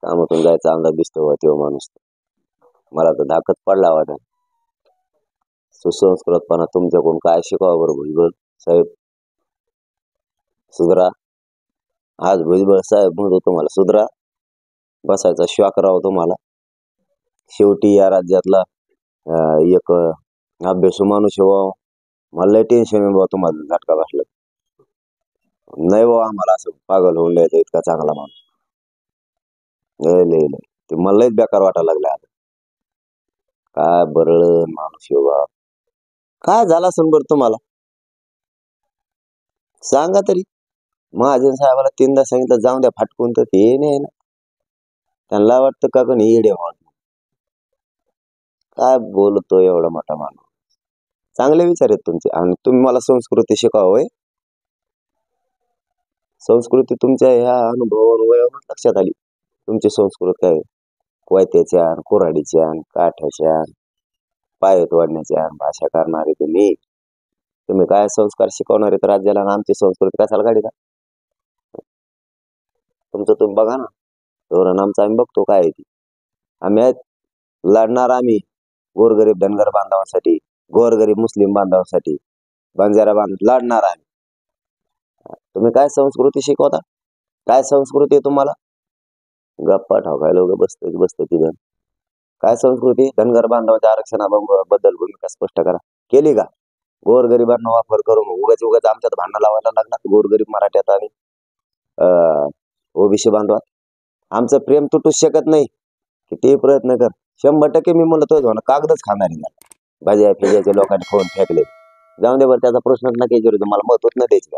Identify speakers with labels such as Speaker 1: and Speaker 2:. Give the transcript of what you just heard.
Speaker 1: कामातून जायचा अंदाज दिसतो तो माणूस. मला तर धाकच पडला होता. सुसंस्कृतपणा तुमच्याकडून काय शिकावं बरं भुजबळ साहेब? सुधरा. आज भुजबळ साहेब म्हणतो तुम्हाला सुधरा. बसायचा शॉक राव तुम्हाला. शेवटी या राज्यातला एक अभ्यासू माणूस व्हावं. मला लय टेन्शन आहे बाबा तुम्हाला झटका बसला. नाही बाबा आम्हाला असं पागल होऊन द्यायचं इतका चांगला माणूस. लय लय लय ते मला लयच बेकार वाटायला लागलं आता. काय बरं माणूस बाबा. काय झाला असेल बरं तुम्हाला सांगा तरी. महाजन साहेबाला 3दा सांगितलं जाऊन द्या फाटकून, तर ते नाही ना. त्यांना वाटतं का कोणी येडे म्हणून. काय बोलतो एवढा मोठा माणूस. चांगले विचार आहेत तुमचे आणि तुम्ही मला संस्कृती शिकावं. संस्कृती तुमच्या ह्या अनुभवावरून लक्षात आली. तुमची संस्कृती काय कोयत्याच्या, कुऱ्हाडीच्या, काठ्याच्या, पायात वाढण्याच्या भाषा करणारे तुम्ही काय संस्कार शिकवणारे तर राज्याला आणि आमची संस्कृती कशाला काढीता? तुमचं तुम्ही बघा ना. धोरण आमचं आम्ही बघतो काय आहे ती. आम्ही आहेत लढणार. आम्ही गोरगरीब धनगर बांधवांसाठी, गोरगरीब मुस्लिम बांधवांसाठी, बंजारा लढणार आम्ही. तुम्ही काय संस्कृती शिकवता? काय संस्कृती आहे तुम्हाला? गप्पा ठोकायला लोक बसते तिथं. काय संस्कृती? धनगर बांधवांच्या आरक्षणाबद्दल भूमिका स्पष्ट करा. केली का? गोरगरिबांना वापर करून उगाच आमच्यात भांडण लावायला लागणार गोरगरीब मराठ्यात आणि ओबीसी बांधवात. आमचं प्रेम तुटूच शकत नाही. किती प्रयत्न कर. 100% मी म्हणतो कागदच खाणार नाही. भाज्या फिजाच्या लोकांनी फोन फेकले. जाऊन दे बरं, त्याचा प्रश्नच नाही. मला महत्वच नाही द्यायची.